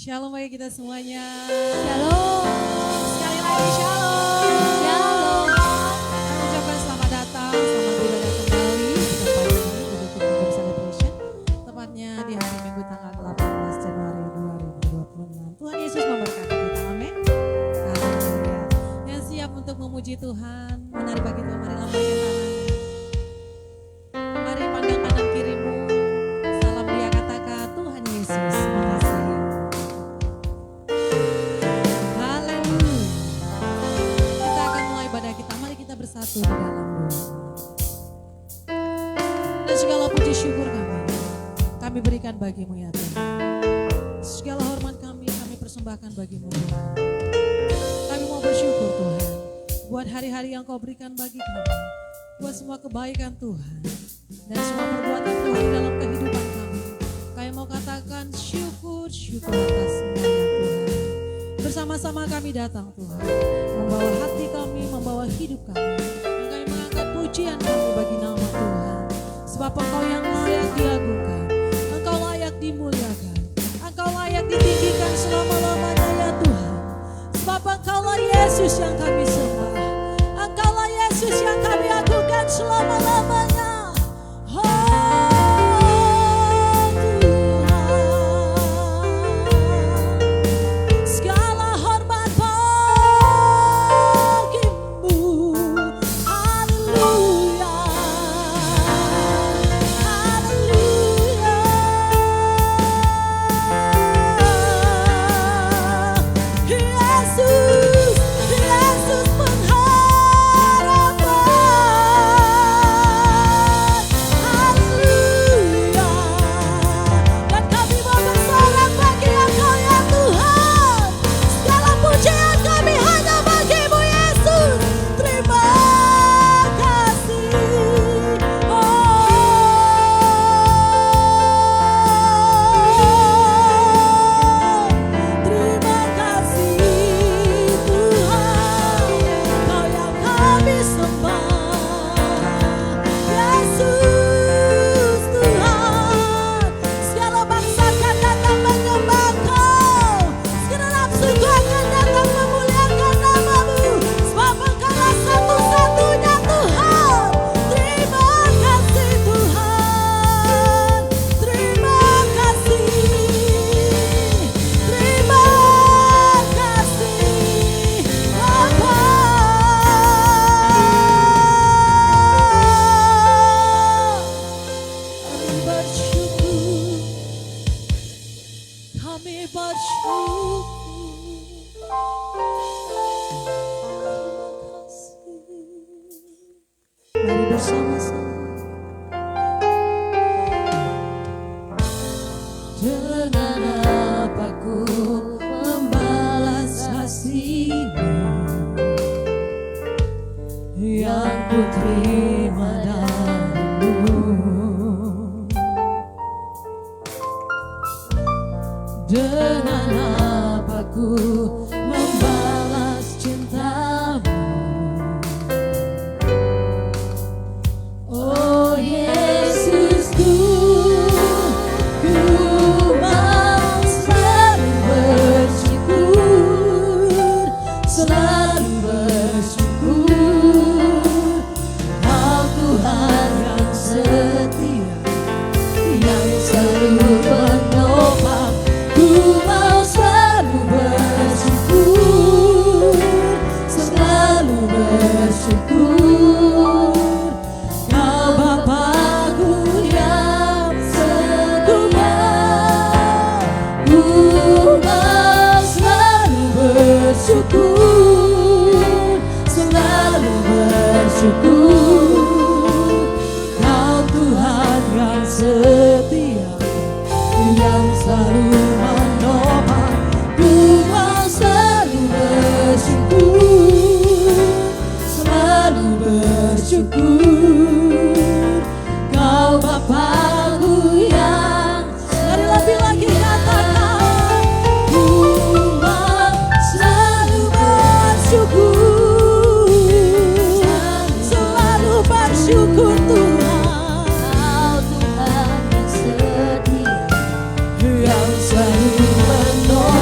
Shalom bagi kita semuanya. Shalom. Sekali lagi shalom. Shalom. Kami ucapkan selamat datang, selamat beribadah kembali di tempat ini di Bukit Kingdom Celebration. Tepatnya di hari Minggu tanggal 18 Januari 2026. Tuhan Yesus memberkati kita, amin. Haleluya. Yang siap untuk memuji Tuhan, menari bagi Tuhan, mari lambaikan tangan. Mari pandang kanan kirimu, salam dia katakan Tuhan Yesus mengasihi. Haleluya. Kita akan mulai ibadah kita, mari kita bersatu di dalam doa. Dan segala puji syukur kami berikan bagimu ya Tuhan. Segala hormat kami persembahkan bagimu Tuhan. Kami mau bersyukur Tuhan, buat hari-hari yang kau berikan bagi kami, buat semua kebaikan Tuhan, dan semua perbuatan Tuhan di dalam kehidupan kami. Kami mau katakan syukur atas semuanya Tuhan. Bersama-sama kami datang Tuhan, membawa hati kami, membawa hidup kami, dan kami mengangkat pujian kami bagi nama Tuhan. Sebab Engkau yang layak diagungkan, Engkau layak dimuliakan, Engkau layak ditinggikan selama-lamanya ya Tuhan. Sebab Engkaulah Yesus yang kami sembah, Engkaulah Yesus yang kami agungkan selama-lamanya. Syukur Tuhan, Kau Tuhan yang setia, yang selalu menolong.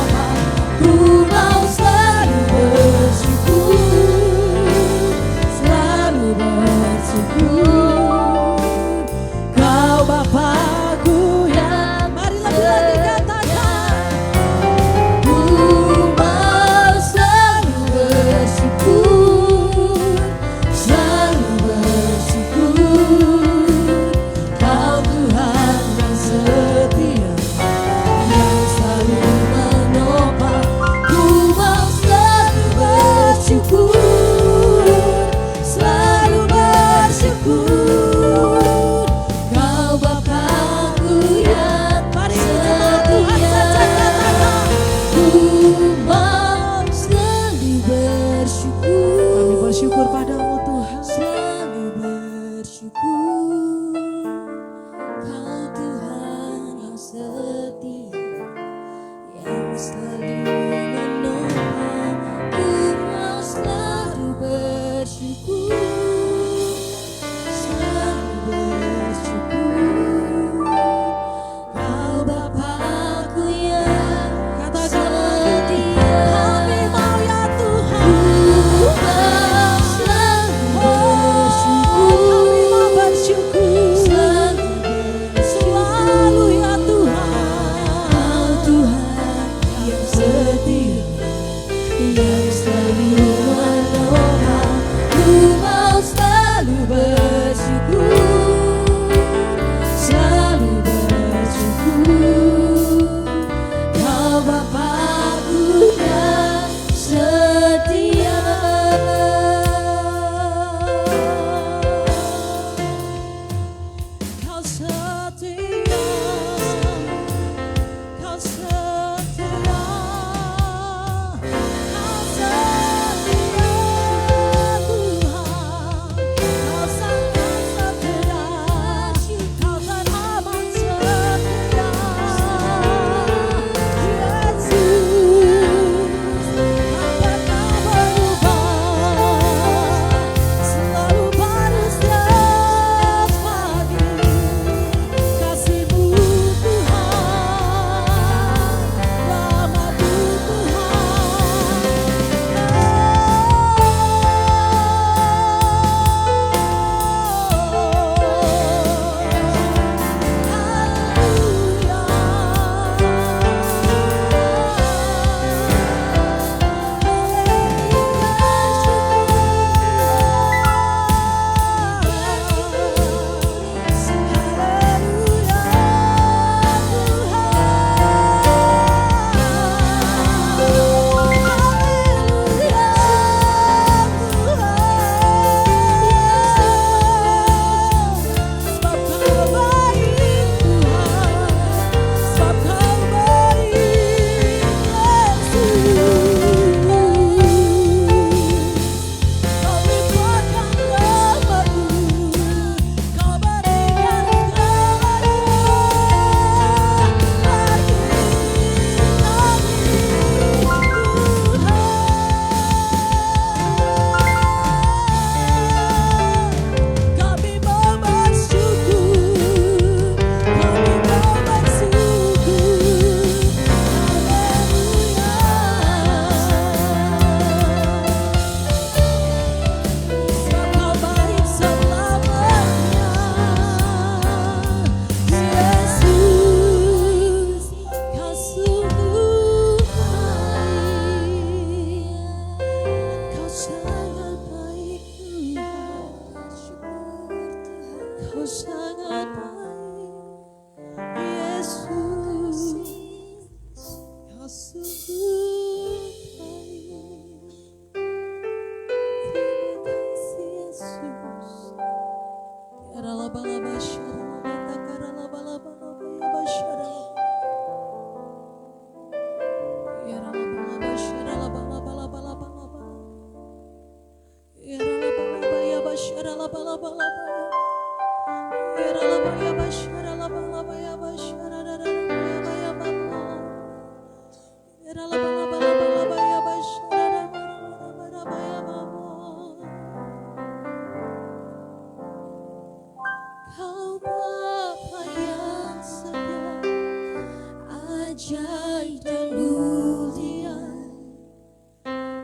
ajaib dan mulia.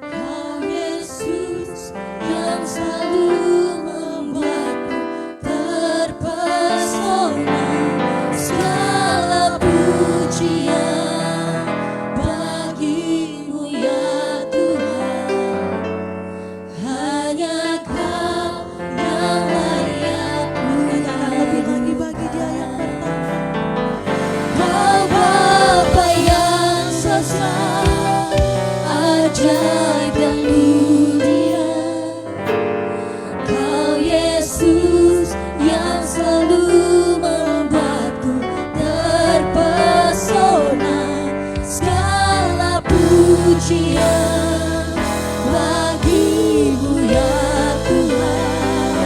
Kau Yesus yang selalu membuatku terpesona. Segala pujian bagimu ya Tuhan. Hanya Kau yang layak Katakan lebih lagi bagi Dia yang pertama. Kau Bapa yang sesat, ajaib dan mulia. Kau Yesus yang selalu membuatku terpesona. Segala pujian bagimu ya Tuhan.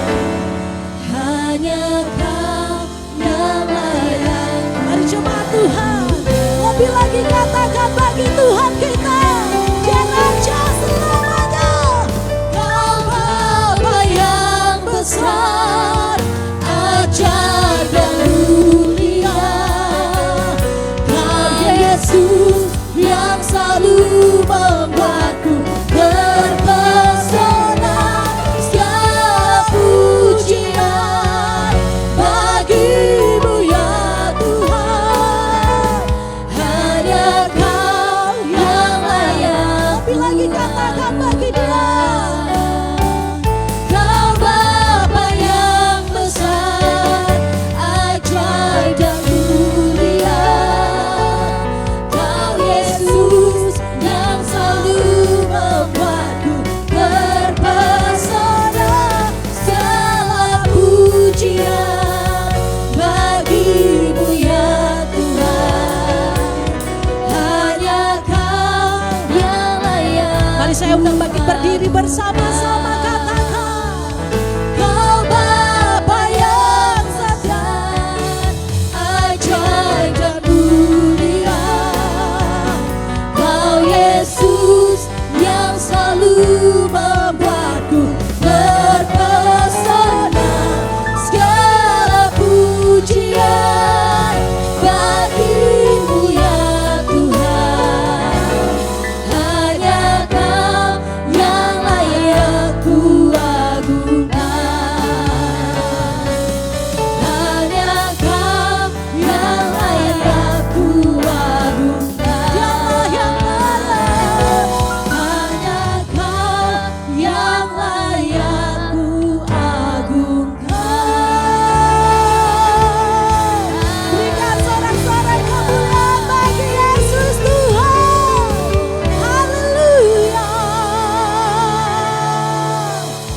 Hanya Kau yang layak. Mari jemaat Tuhan, lebih lagi katakan bagi Tuhan kita, Dia Raja selamanya. Kau Bapa yang besar, ajaib dan mulia. Kau Yesus yang selalu membuatku terpesona. Segala pujian bagimu ya Tuhan. Hanya Kau yang layak. Lebih lagi katakan bagi Dia. Kau Bapa yang besar, ajaib dan mulia. Kau Yesus yang selalu membuatku terpesona. Segala pujian bagimu ya Tuhan. Hanya Kau yang layak. Mari saya undang bangkit berdiri bersama-sama, katakan. Kau Bapa yang setia, ajaib dan mulia. Kau Yesus yang selalu membuatku terpesona. Segala pujian bagimu ya Tuhan. Hanya Kau yang layak ku agungkan. Hanya Kau yang layak ku agungkan. Dialah yang layak. Hanya Kau yang layak ku agungkan. Berikan sorak-sorai kemuliaan bagi Yesus Tuhan. Haleluya.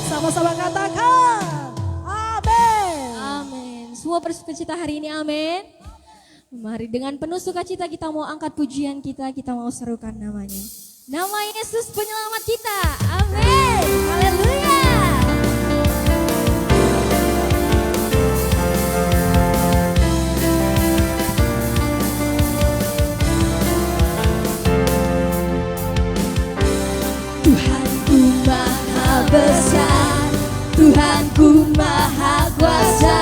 Sama-sama katakan. Amin. Amin. Semua bersukacita hari ini, amin. Mari dengan penuh sukacita kita mau angkat pujian kita mau serukan namanya. Nama Yesus penyelamat kita. Amin. Haleluya. Tuhanku maha besar, Tuhanku maha kuasa,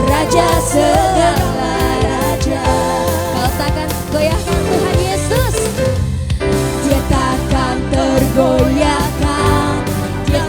Raja segala raja. Kau takkan goyahkan Tuhan Yesus. Dia takkan tergoyahkan, Dia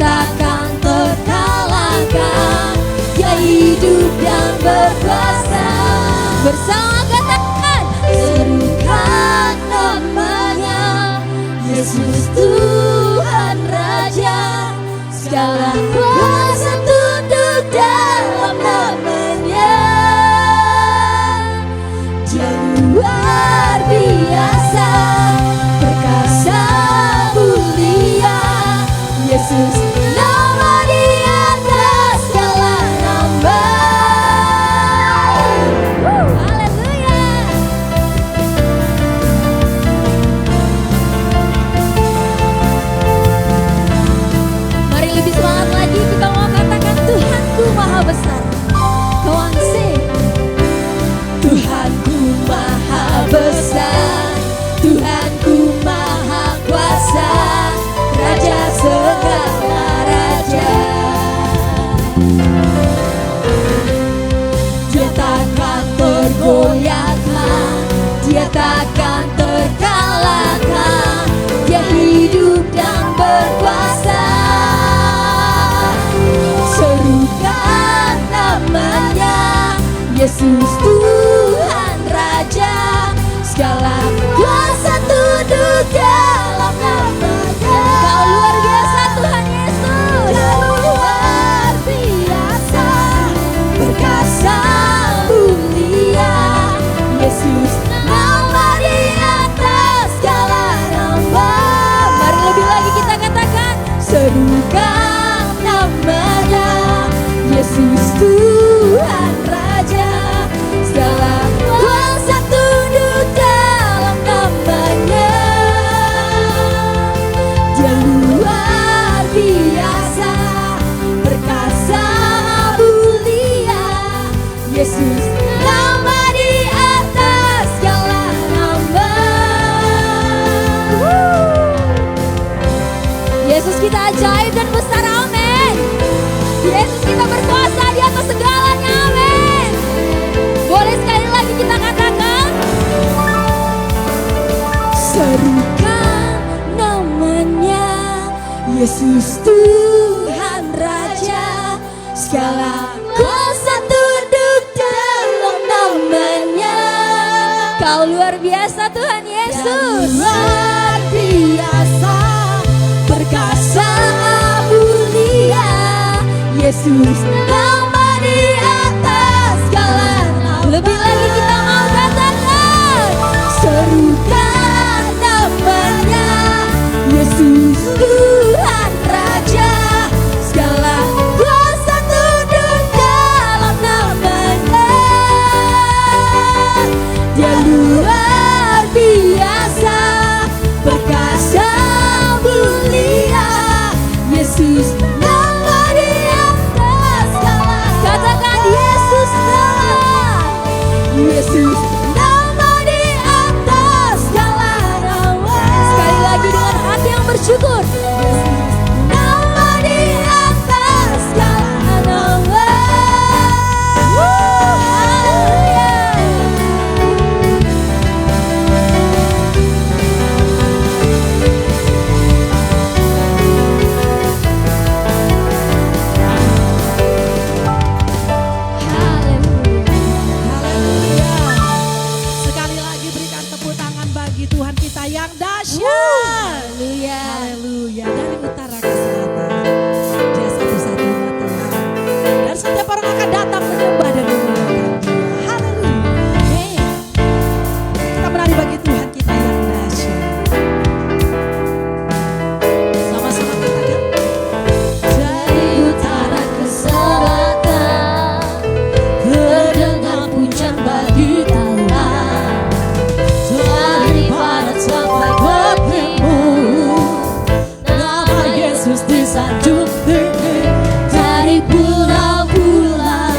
Yesus kita ajaib dan besar, amin. Yesus kita berkuasa di atas segalanya, amin. Boleh sekali lagi kita katakan, serukan namanya Yesus Tuhan Raja, segala kuasa tunduk dalam namanya. Kau luar biasa Tuhan Yesus, luar biasa, perkasa mulia Yesus, nama di atas segala nama. Lebih lagi kita mau katakan, serukan namanya Yesus Tuhan Raja, segala kuasa tunduk dalam namanya. Dia luar biasa, perkasa mulia Yesus, nama di atas segala. Katakan Yesus nama, Yesus nama di atas segala nama. Sekali lagi dengan hati yang bersyukur, Yesus nama di atas segala nama. Haleluya. Haleluya. Sekali lagi berikan tepuk tangan bagi Tuhan kita yang dahsyat. Haleluya. Haleluya. Dari utara ke selatan, Dia satu-satunya Tuhan. Dan setiap orang akan datang menyembah dan memuliakan Dia. Haleluya. Amin. Kita menari bagi Tuhan kita yang dahsyat. Sama-sama katakan. Dari utara ke selatan, terdengar pujian bagi Allah. Dari barat sampai ke timur, nama Yesus disanjung tinggi. Dari pulau-pulau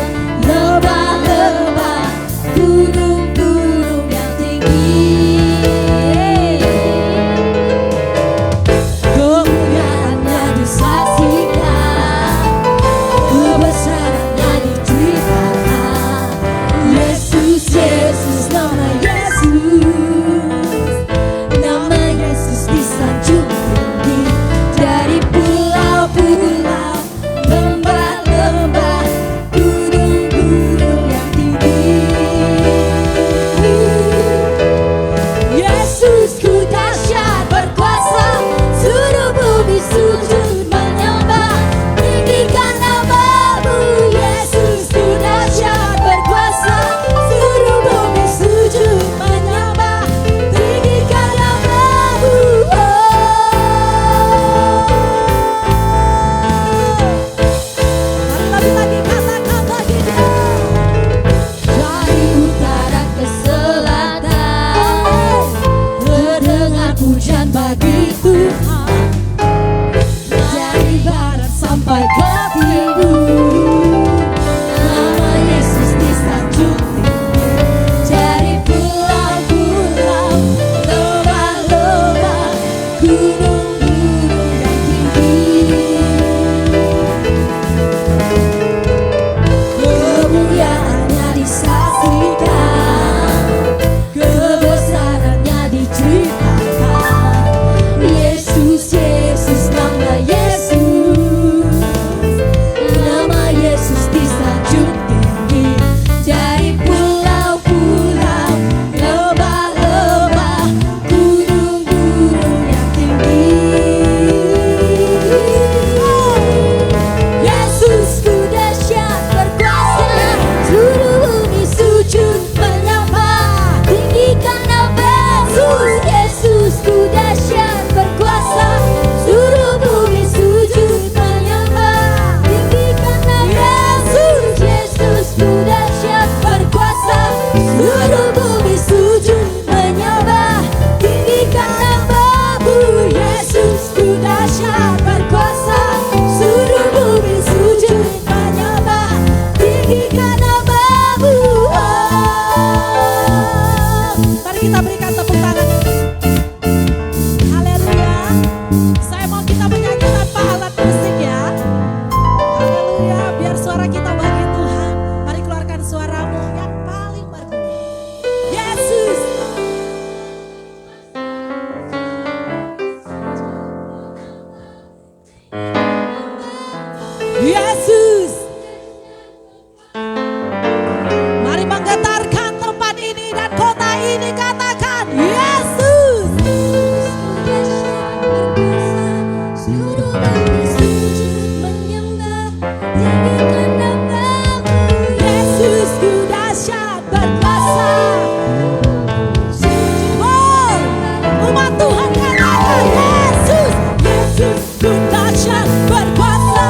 Siapa Tuhan katakan Yesus. Yesus ku dahsyat berkuasa,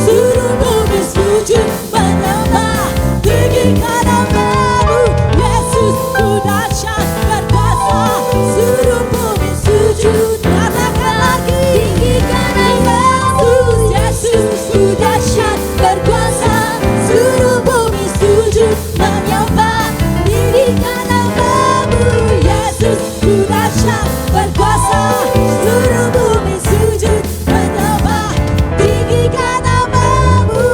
seluruh bumi sujud menyembah tinggikan namamu. Yesus ku dahsyat berkuasa, seluruh bumi sujud. Katakan lagi, tinggikan namamu. Yesus ku dahsyat berkuasa, seluruh bumi sujud menyembah tinggikan namamu. Yesus ku dahsyat berkuasa, seluruh bumi sujud menyembah tinggikan namamu.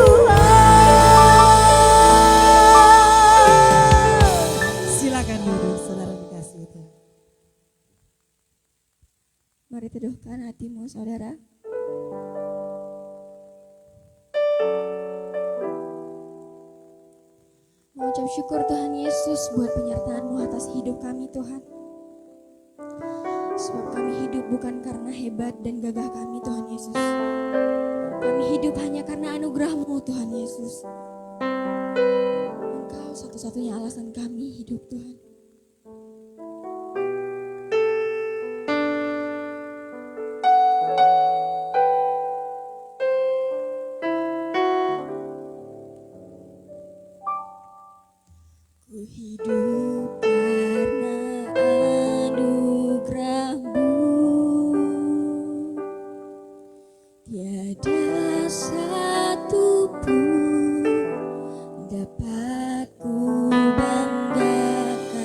Silakan duduk saudara dikasih itu. Mari teduhkan hatimu saudara. Mengucap syukur Tuhan Yesus buat penyertaan-Mu atas hidup kami Tuhan. Sebab kami hidup bukan karena hebat dan gagah kami Tuhan Yesus. Kami hidup hanya karena anugerah-Mu Tuhan Yesus. Engkau satu-satunya alasan kami hidup Tuhan. Ku hidup karena anugerah-Mu. Tiada satu pun dapat ku banggakan.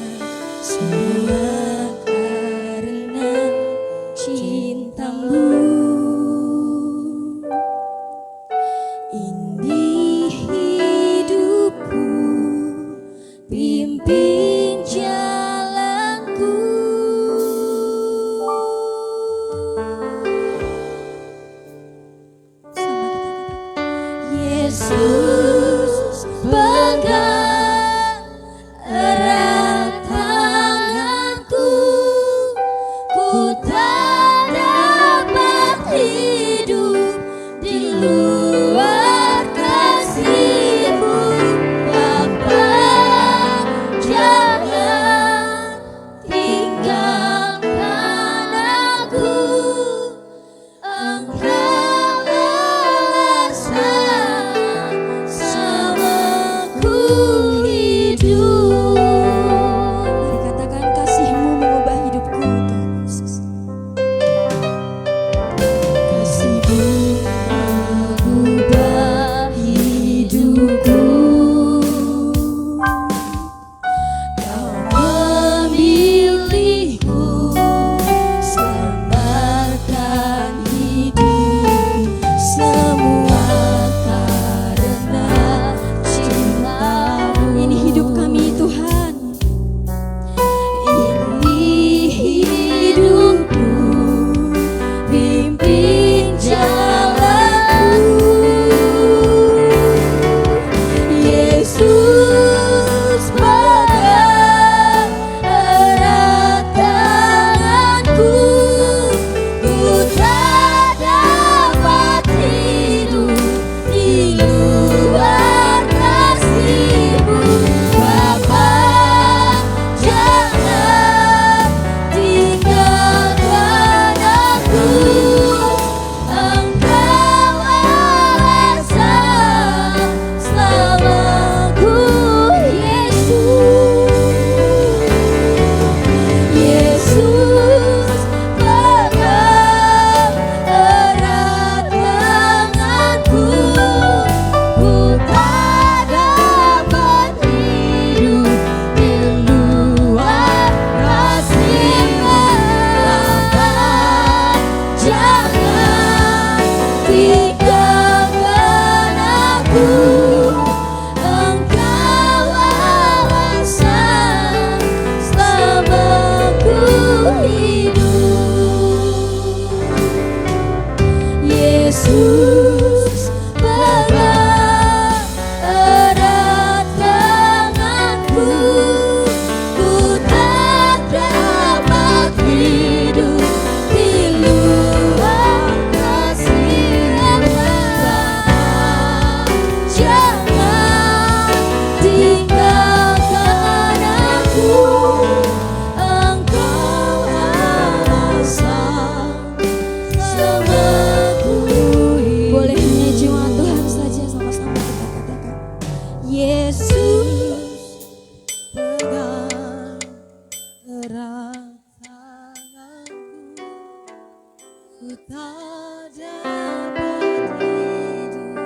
ku tak dapat hidup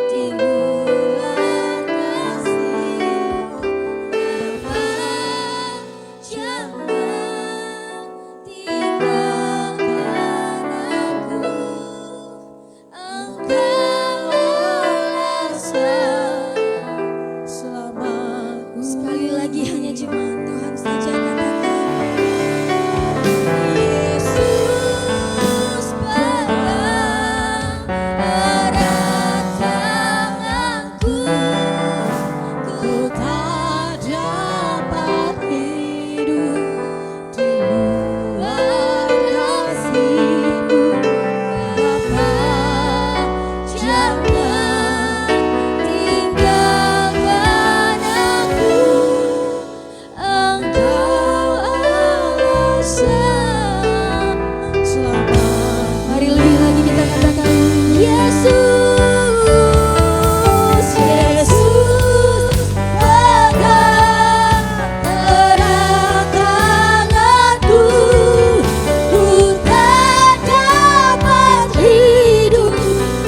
di luar kasih-Mu. Bapa, jangan tinggalkan aku. Engkaulah selamatku. Sekali lagi hanya jemaat Tuhan saja katakan, Yesus pegang erat tanganku. Ku tak dapat hidup di luar kasih-Mu. Bapa, jangan tinggalkan aku. Engkau alasan selamat. Mari lebih lagi kita katakan, Yesus, Yesus pegang erat tanganku. Ku tak dapat hidup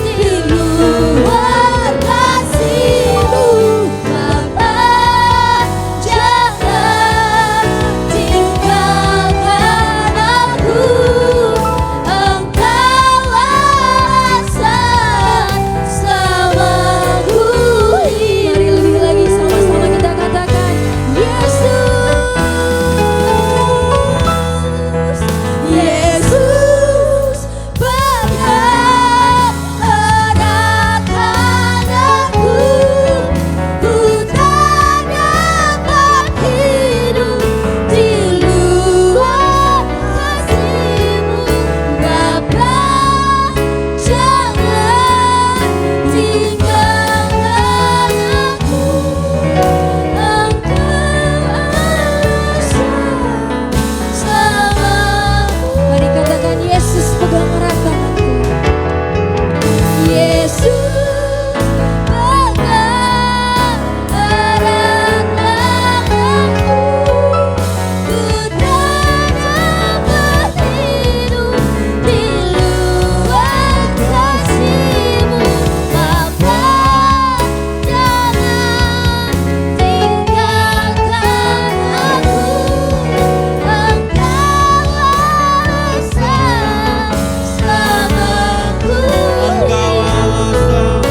di luar kasih-Mu. Bapa, jangan tinggalkan aku. Engkau alasan selamaku hidup. Mari lebih lagi sama-sama kita katakan, Yesus, Yesus pegang erat tanganku. Ku tak dapat hidup di luar kasih-Mu. Bapa, jangan tinggalkan aku. Engkau alasan selamaku. Mari katakan, Yesus pegang erat tanganku. Yesus pegang erat tanganku. Ku tak dapat hidup di luar kasih-Mu. Bapa, jangan tinggalkan aku. Engkau alasan selamaku. Engkau alasan,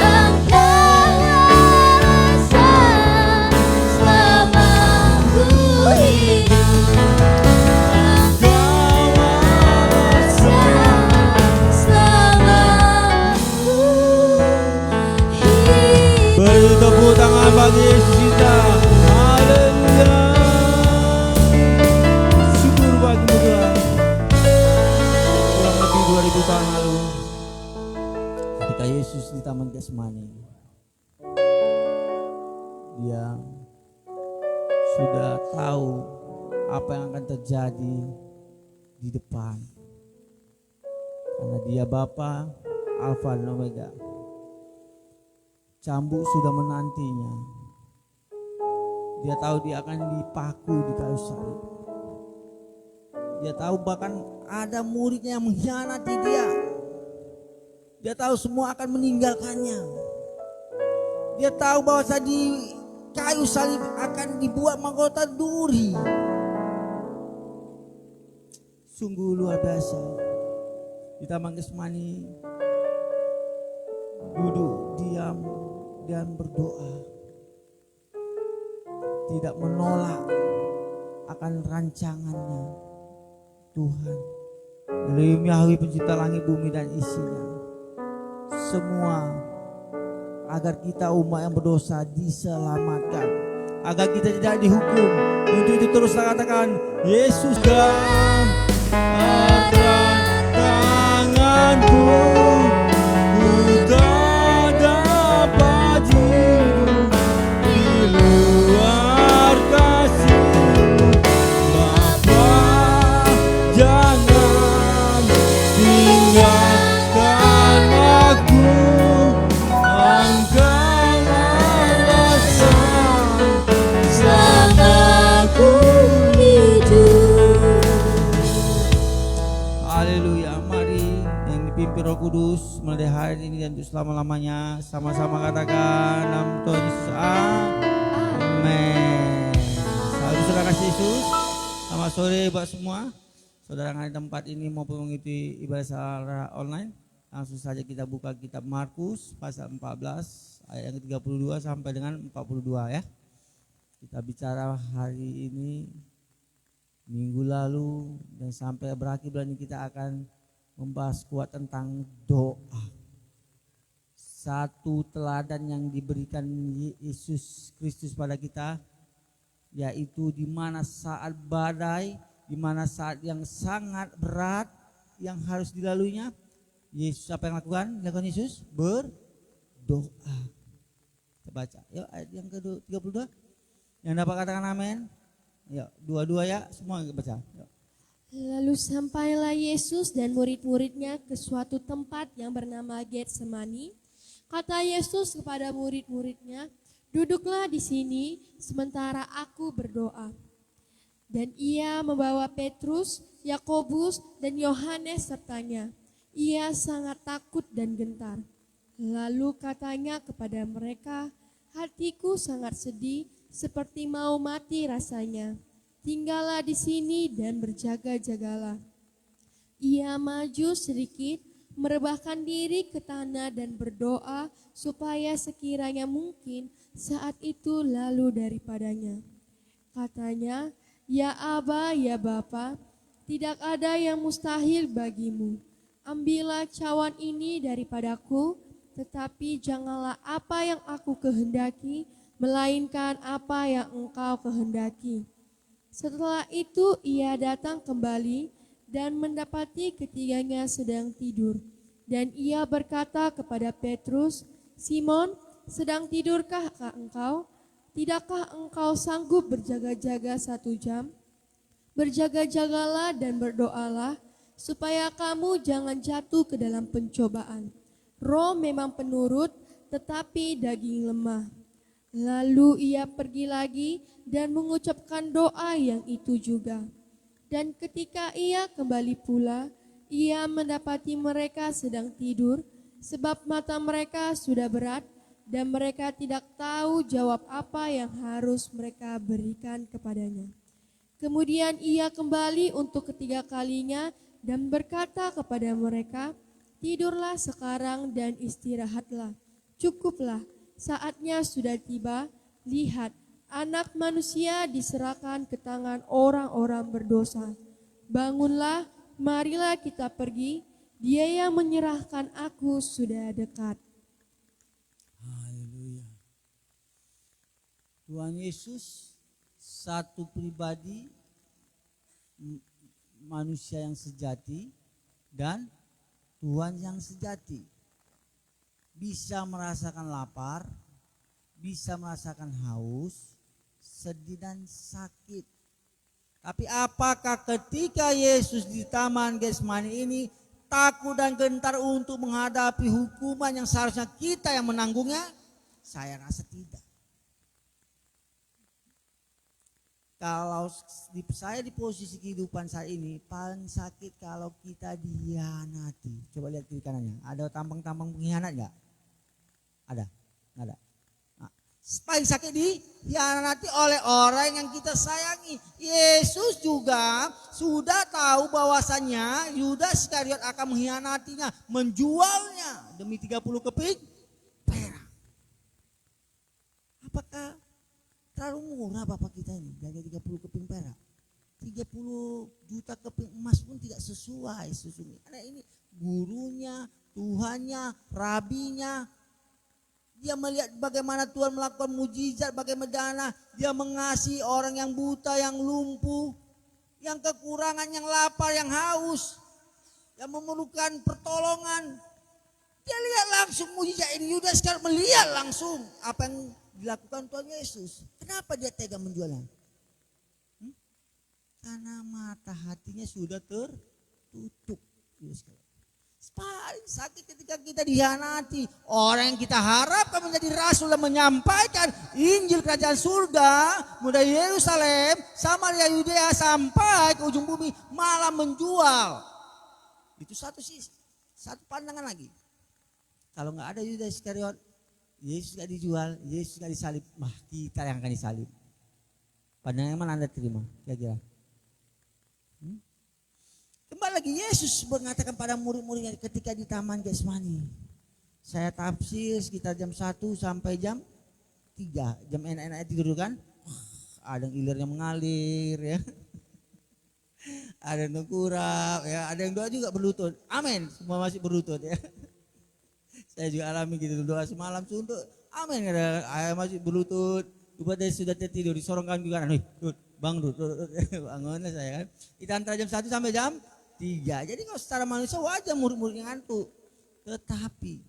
Engkau alasan selamaku hidup. Engkau alasan selamaku hidup. beri tepuk tangan bagi Yesus kita. Haleluya. Syukur bagimu Tuhan. Kurang lebih 2000 tahun lalu, ketika Yesus di Taman Getsemani, dia sudah tahu apa yang akan terjadi di depan. Karena dia Bapa, Alfa dan Omega. Cambuk sudah menantinya. Dia tahu dia akan dipaku di kayu salib. Dia tahu bahkan ada muridnya yang mengkhianati dia. Dia tahu semua akan meninggalkannya. Dia tahu bahwa di kayu salib akan dibuat mahkota duri. Sungguh luar biasa. Di Taman Getsemani duduk diam dan berdoa, tidak menolak akan rancangannya Tuhan. Elohim Yahweh pencipta langit bumi dan isinya, semua agar kita umat yang berdosa diselamatkan, agar kita tidak dihukum. Untuk itu teruslah katakan, Yesus pegang erat tanganku. Ku tak dapat hidup di luar kasih-Mu. Bapa, jangan tinggalkan aku. Engkau alasan selamaku hidup. dipimpin Roh Kudus mulai hari ini dan untuk selama-lamanya. Sama-sama katakan dalam Tuhan Yesus. Amin. Salam saudara kasih Yesus. Selamat sore buat semua saudara yang ada di tempat ini maupun mengikuti ibadah secara online. Langsung saja kita buka kitab Markus pasal 14 ayat yang ke-32 sampai dengan 42 ya. Kita bicara hari ini, minggu lalu dan sampai berakhir bulan ini kita akan membahas kuat tentang doa. Satu teladan yang diberikan Yesus Kristus pada kita, yaitu di mana saat badai, di mana saat yang sangat berat yang harus dilaluinya, Yesus apa yang lakukan Yesus? Berdoa. Kita baca. Yuk ayat yang ke-32. Yang dapat katakan amin. Yuk, dua-dua ya, semua baca. Yuk. Lalu sampailah Yesus dan murid-muridnya ke suatu tempat yang bernama Getsemani. Kata Yesus kepada murid-muridnya, "Duduklah di sini sementara aku berdoa." Dan ia membawa Petrus, Yakobus, dan Yohanes sertanya. Ia sangat takut dan gentar. Lalu katanya kepada mereka, "Hatiku sangat sedih, seperti mau mati rasanya. Tinggallah di sini dan berjaga-jagalah." Ia maju sedikit, merebahkan diri ke tanah dan berdoa supaya sekiranya mungkin saat itu lalu daripadanya. Katanya, "Ya Aba, ya Bapa, tidak ada yang mustahil bagimu. Ambillah cawan ini daripadaku, tetapi janganlah apa yang aku kehendaki, melainkan apa yang Engkau kehendaki." Setelah itu ia datang kembali dan mendapati ketiganya sedang tidur. Dan ia berkata kepada Petrus, "Simon, sedang tidurkah engkau? Tidakkah engkau sanggup berjaga-jaga 1 jam? Berjaga-jagalah dan berdoalah, supaya kamu jangan jatuh ke dalam pencobaan. Roh memang penurut, tetapi daging lemah." Lalu ia pergi lagi dan mengucapkan doa yang itu juga. Dan ketika ia kembali pula, ia mendapati mereka sedang tidur, sebab mata mereka sudah berat, dan mereka tidak tahu jawab apa yang harus mereka berikan kepadanya. Kemudian ia kembali untuk ketiga kalinya dan berkata kepada mereka, "Tidurlah sekarang dan istirahatlah. Cukuplah, saatnya sudah tiba. Lihat, Anak Manusia diserahkan ke tangan orang-orang berdosa. Bangunlah, marilah kita pergi. Dia yang menyerahkan aku sudah dekat." Haleluya. Tuhan Yesus satu pribadi, manusia yang sejati dan Tuhan yang sejati. Bisa merasakan lapar, bisa merasakan haus, sedih dan sakit. Tapi apakah ketika Yesus di Taman Getsemani ini takut dan gentar untuk menghadapi hukuman yang seharusnya kita yang menanggungnya? Saya rasa tidak. Kalau saya di posisi kehidupan saat ini, paling sakit kalau kita dihianati. Coba lihat kiri kanannya, ada tampang-tampang pengkhianat nggak? Ada? Nggak ada? Nah, paling sakit dihianati oleh orang yang kita sayangi. Yesus juga sudah tahu bahwasannya Yudas Iskariot akan mengkhianatinya, menjualnya demi 30 keping perak. Apakah terlalu murah Bapak kita ini, dari 30 keping perak? 30 juta keping emas pun tidak sesuai sesungguhnya. Karena ini gurunya, Tuhannya, rabinya. Dia melihat bagaimana Tuhan melakukan mujizat, bagaimana dia mengasihi orang yang buta, yang lumpuh, yang kekurangan, yang lapar, yang haus, yang memerlukan pertolongan. Dia lihat langsung mujizat ini. Yudas sekarang melihat langsung apa yang dilakukan Tuhan Yesus. Kenapa dia tega menjualnya? Karena mata hatinya sudah tertutup. Paling sakit ketika kita dihianati. Orang yang kita harapkan menjadi rasul dan menyampaikan Injil kerajaan surga mulai Yerusalem, Samaria, Yudea sampai ke ujung bumi, malah menjual. Itu satu sisi. Satu pandangan lagi. Kalau nggak ada Yudas Iskariot, Yesus nggak dijual, Yesus nggak disalib, kita yang akan disalib. Pandangan mana Anda terima? Kira-kira. Kembali lagi Yesus mengatakan pada murid-muridnya ketika di Taman Getsemani. Saya tafsir sekitar jam 1 sampai jam 3. Jam enak-enak tidur kan. Ada yang ilirnya mengalir ya. Ada yang tengkurap ya, ada yang doa juga berlutut. Amin, semua masih berlutut ya. Saya juga alami gitu, doa semalam suntuk. Amin, ada masih berlutut. Lupa dari sudah tertidur, disorongkan juga. Bang, bangun saya kan. Kita antara jam 1 sampai jam 3. Jadi kalau secara manusia wajar murid-murid yang ngantuk. Tetapi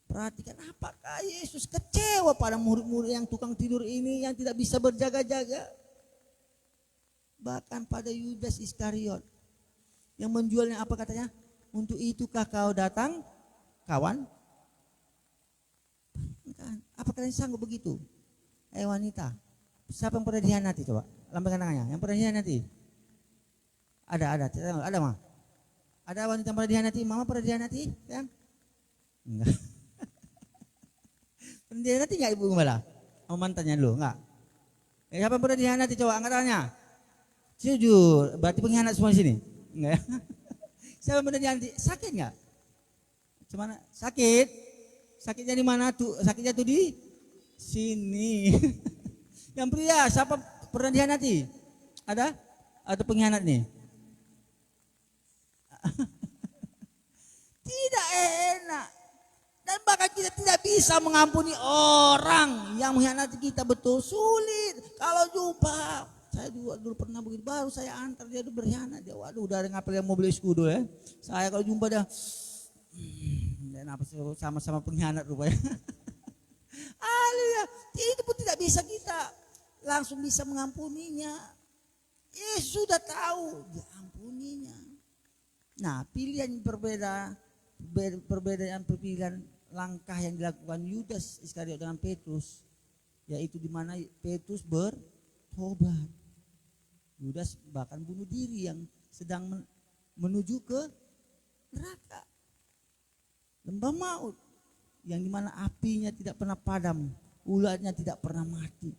perhatikan apakah Yesus kecewa pada murid-murid yang tukang tidur ini yang tidak bisa berjaga-jaga. Bahkan pada Yudas Iskariot yang menjualnya apa katanya? Untuk itukah kau datang, kawan? Apa kalian sanggup begitu? Wanita, siapa yang pernah dihianati coba? Lambaikan tangannya. Yang pernah dihianati? Ada mah? Ada wanita yang pernah dihianati? Mama pernah dihianati? Yang? Enggak. Pernah dihianati enggak Ibu Gembala? Mau mantannya dulu? Enggak. Siapa yang pernah dihianati coba? Angkat tangannya. Jujur, berarti pengkhianat semua di sini? Enggak. Siapa yang pernah dihianati? Sakit enggak? Cuman sakit? Sakitnya di mana tuh? Sakitnya tuh di sini. Yang pria, siapa pernah dihianati? Ada? Atau pengkhianat nih? Tidak enak. Dan bahkan kita tidak bisa mengampuni orang yang mengkhianati kita, betul sulit. Kalau jumpa, saya dulu pernah begitu, baru saya antar dia berkhianat. Dia waduh udah ada ngapel yang mau beli skudo ya. Saya kalau jumpa dia dan apa sama-sama pengkhianat rupanya. Alia, itu pun tidak bisa kita langsung bisa mengampuninya. Yesus sudah tahu, diampuninya. Nah, pilihan perbedaan langkah yang dilakukan Yudas Iskariot dengan Petrus, yaitu di mana Petrus bertobat. Yudas bahkan bunuh diri yang sedang menuju ke neraka, lembah maut, yang dimana apinya tidak pernah padam, ulatnya tidak pernah mati.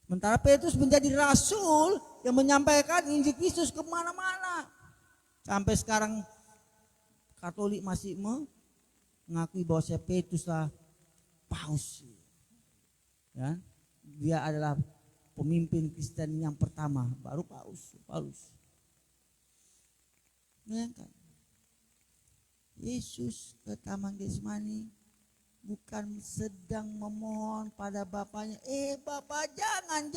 Sementara Petrus menjadi rasul yang menyampaikan Injil Kristus kemana-mana. Sampai sekarang Katolik masih mengakui bahwa Petruslah paus. Ya, dia adalah pemimpin Kristen yang pertama, baru Paulus. Bayangkan, Yesus ke Taman Getsemani bukan sedang memohon pada Bapaknya, Bapak jangan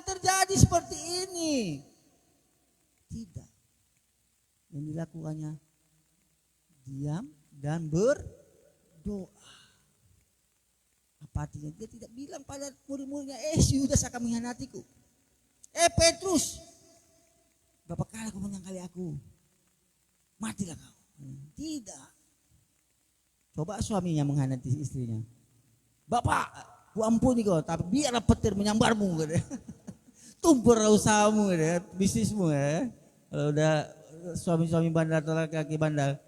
terjadi seperti ini. Tidak. Yang dilakukannya diam dan berdoa. Apa artinya? Dia tidak bilang pada murid-muridnya, Yudas akan mengkhianatiku. Petrus, berapa kali kau menyangkali aku? Matilah kau. Tidak. Coba suaminya mengkhianati istrinya. Bapak, ku ampuni kau, tapi biarlah petir menyambarmu. Tumpur usahamu, bisnismu. Kalau udah suami-suami bandel atau laki-laki bandel.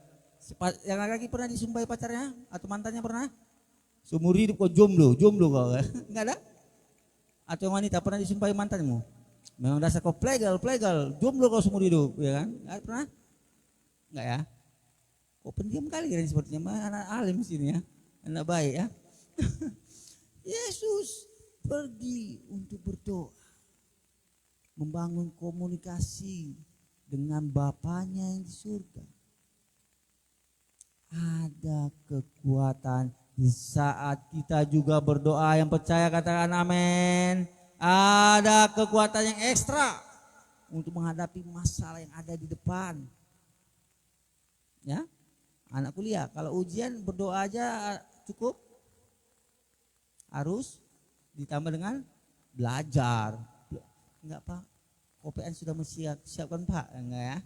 Yang laki-laki pernah disumpahi pacarnya atau mantannya pernah? Seumur hidup kau jomblo kau. Enggak ada? Atau wanita pernah disumpahi mantanmu? Memang dasar kau plegal, jomblo kau seumur hidup, ya kan? Enggak pernah? Enggak ya? Kok pendiam kali kan sepertinya, anak alim sini ya, anak baik ya. Yesus pergi untuk berdoa, membangun komunikasi dengan Bapaknya yang di surga. Ada kekuatan di saat kita juga berdoa. Yang percaya katakan amin. Ada kekuatan yang ekstra untuk menghadapi masalah yang ada di depan. Ya, anak kuliah kalau ujian berdoa aja cukup, harus ditambah dengan belajar. Enggak Pak, KPN sudah siapkan Pak, enggak ya?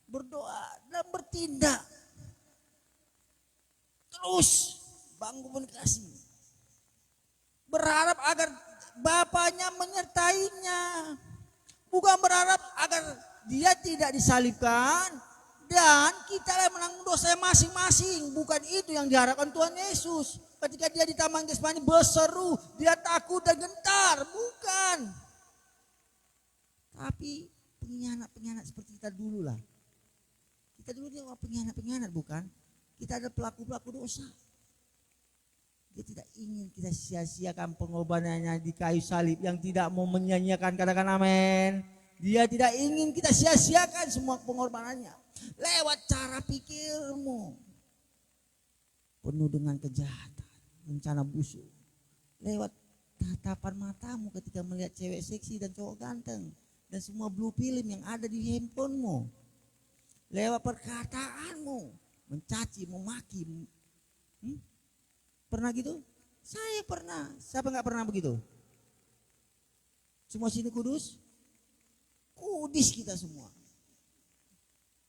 Berdoa dan bertindak. Terus bangun komunikasi. Berharap agar Bapaknya menyertainya. Bukan berharap agar dia tidak disalibkan Dan kita menanggung dosa masing-masing. Bukan itu yang diharapkan Tuhan Yesus. Ketika dia di Taman Getsemani berseru, dia takut dan gentar. Bukan. Tapi pengkhianat-pengkhianat seperti kita dulu lah. Kita dulu dia pengkhianat-pengkhianat bukan. Kita ada pelaku-pelaku dosa. Dia tidak ingin kita sia-siakan pengorbanannya di kayu salib. Yang tidak mau menyanyiakan, katakan amin. Dia tidak ingin kita sia-siakan semua pengorbanannya. Lewat cara pikirmu. Penuh dengan kejahatan, rencana busuk. Lewat tatapan matamu ketika melihat cewek seksi dan cowok ganteng. Dan semua blue film yang ada di handphonemu. Lewat perkataanmu. Mencaci, memaki. Pernah gitu? Saya pernah. Siapa gak pernah begitu? Semua sini kudus? Kudis kita semua.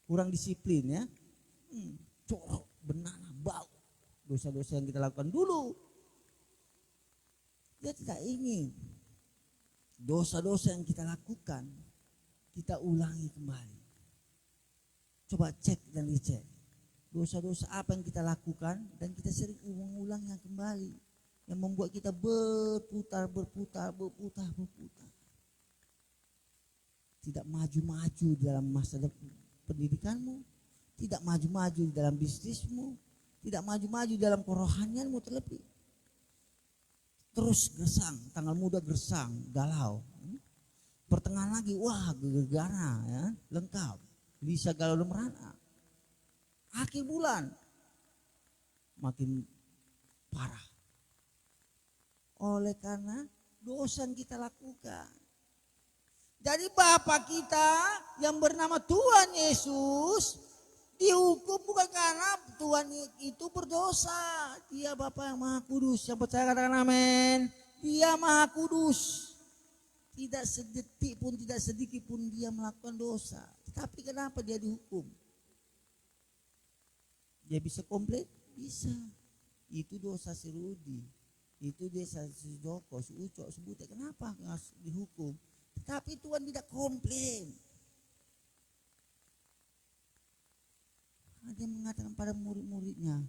Kurang disiplin ya. Corok, benana, bau. Dosa-dosa yang kita lakukan dulu. Dia tidak ingin dosa-dosa yang kita lakukan kita ulangi kembali. Coba cek dan dicek. Dosa-dosa apa yang kita lakukan dan kita sering ulang-ulangnya kembali. Yang membuat kita berputar. Tidak maju-maju dalam masa pendidikanmu, tidak maju-maju dalam bisnismu, tidak maju-maju dalam kerohanianmu terlebih. Terus gersang, tanggal muda gersang, galau. Pertengahan lagi, wah gegara ya, lengkap, bisa galau dan merana. Akhir bulan, makin parah. Oleh karena dosa yang kita lakukan. Jadi Bapa kita yang bernama Tuhan Yesus dihukum bukan karena Tuhan itu berdosa. Dia Bapa yang Maha Kudus. Yang percaya katakan amin. Dia Maha Kudus. Tidak sedetik pun, tidak sedikit pun dia melakukan dosa. Tetapi kenapa dia dihukum? Dia bisa komplain? Bisa. Itu dosa si Rudi. Itu dosa si Joko, si Ucok, si Butet. Kenapa dihukum? Tapi Tuhan tidak komplain. Ada yang mengatakan pada murid-muridnya,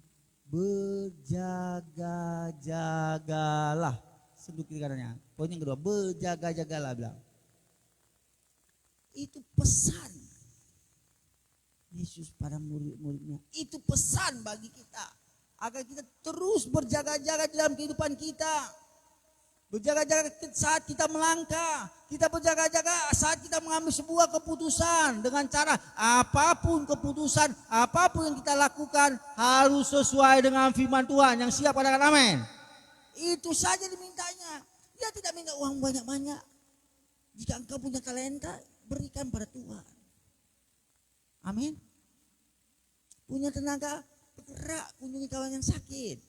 berjaga-jagalah. Seduk kiri kanannya. Poin yang kedua, berjaga-jagalah bilang. Itu pesan Yesus pada murid-muridnya. Itu pesan bagi kita. Agar kita terus berjaga-jaga dalam kehidupan kita. Berjaga-jaga saat kita melangkah. Kita berjaga-jaga saat kita mengambil sebuah keputusan. Dengan cara apapun keputusan, apapun yang kita lakukan harus sesuai dengan firman Tuhan. Yang siap katakan amin. Itu saja dimintanya. Dia tidak minta uang banyak-banyak. Jika engkau punya talenta, berikan pada Tuhan. Amin. Punya tenaga, bergerak, kunjungi kawan yang sakit.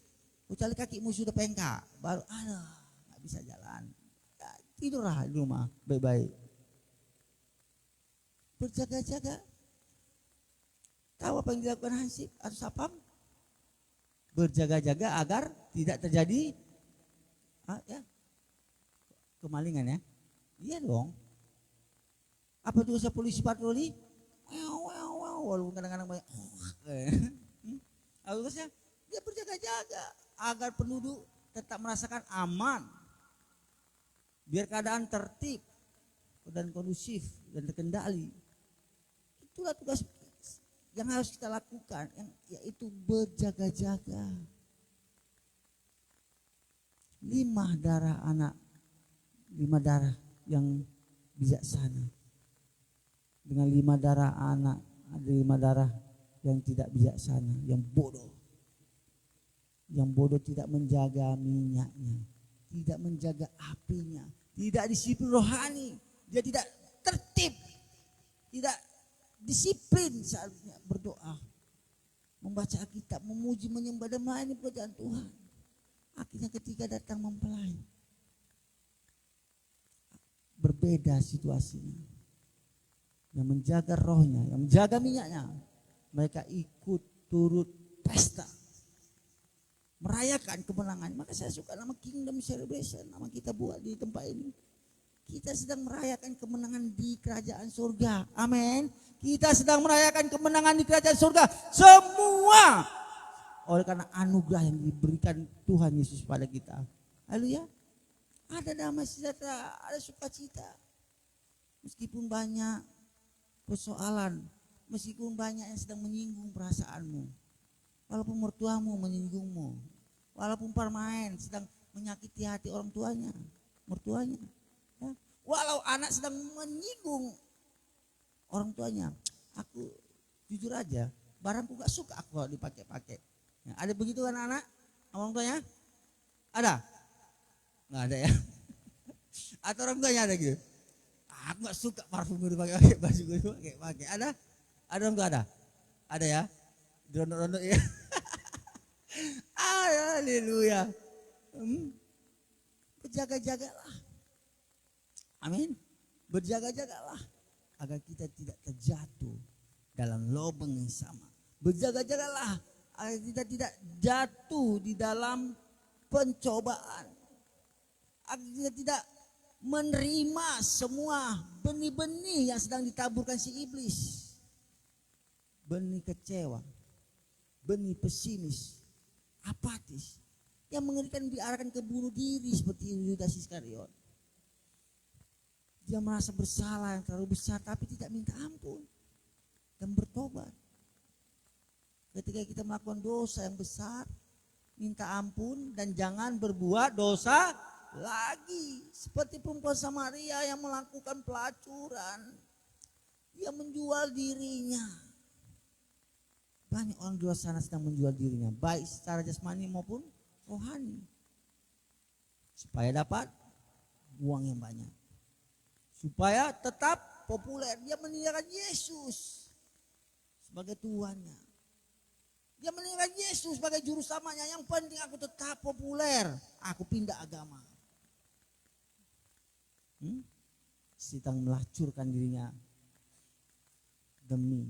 Kecuali kakimu sudah pengkak, baru nggak bisa jalan. Ya, tidurlah di rumah baik-baik. Berjaga-jaga. Tahu apa yang dilakukan Hansip atau Sapam? Berjaga-jaga agar tidak terjadi kemalingan ya. Iya dong. Apa tugasnya polisi patroli? Walaupun kadang-kadang banyak. Tugasnya dia berjaga-jaga agar penduduk tetap merasakan aman. Biar keadaan tertib dan kondusif dan terkendali. Itulah tugas yang harus kita lakukan, yaitu berjaga-jaga. 5 darah anak, 5 darah yang bijaksana. Dengan 5 darah anak, ada 5 darah yang tidak bijaksana, yang bodoh. Yang bodoh tidak menjaga minyaknya, tidak menjaga apinya, tidak disiplin rohani, dia tidak tertib, tidak disiplin seharusnya berdoa, membaca Alkitab, memuji, menyembah dan melayani pekerjaan Tuhan. Akhirnya ketika datang mempelai, berbeda situasinya. Yang menjaga rohnya, yang menjaga minyaknya, mereka ikut turut pesta, merayakan kemenangan. Maka saya suka nama Kingdom Celebration, nama kita buat di tempat ini. Kita sedang merayakan kemenangan di kerajaan surga. Amin. Kita sedang merayakan kemenangan di kerajaan surga. Semua oleh karena anugerah yang diberikan Tuhan Yesus pada kita. Haleluya. Ada damai sejahtera, ada sukacita. Meskipun banyak persoalan, meskipun banyak yang sedang menyinggung perasaanmu. Walaupun mertuamu menyinggungmu, walaupun pemain sedang menyakiti hati orang tuanya, mertuanya. Ya. Walau anak sedang menyinggung orang tuanya, aku jujur aja, barangku gak suka aku kalau dipakai-pakai. Ya, ada begitu kan anak orang tuanya? Ada? Nggak ada ya? Atau orang tuanya ada gitu? Aku gak suka parfum gue dipakai, baju gue dipakai. Ada? Ada orang tua ada? Ada ya? Dirondok-rondok ya? Haleluya. Berjaga-jagalah. Amin. Berjaga-jagalah agar kita tidak terjatuh dalam lubang yang sama. Berjaga-jagalah agar kita tidak jatuh di dalam pencobaan. Agar kita tidak menerima semua benih-benih yang sedang ditaburkan si iblis. Benih kecewa, benih pesimis, apatis, yang mengerikan diarahkan ke bunuh diri seperti Yudas Iskariot. Dia merasa bersalah yang terlalu besar tapi tidak minta ampun dan bertobat. Ketika kita melakukan dosa yang besar, minta ampun dan jangan berbuat dosa lagi. Seperti perempuan Samaria yang melakukan pelacuran, dia menjual dirinya. Banyak orang di luar sana sedang menjual dirinya, baik secara jasmani maupun rohani, supaya dapat uang yang banyak, supaya tetap populer. Dia meninggalkan Yesus sebagai Tuhannya. Dia meninggalkan Yesus sebagai juru samanya. Yang penting aku tetap populer, aku pindah agama. Sedang melacurkan dirinya demi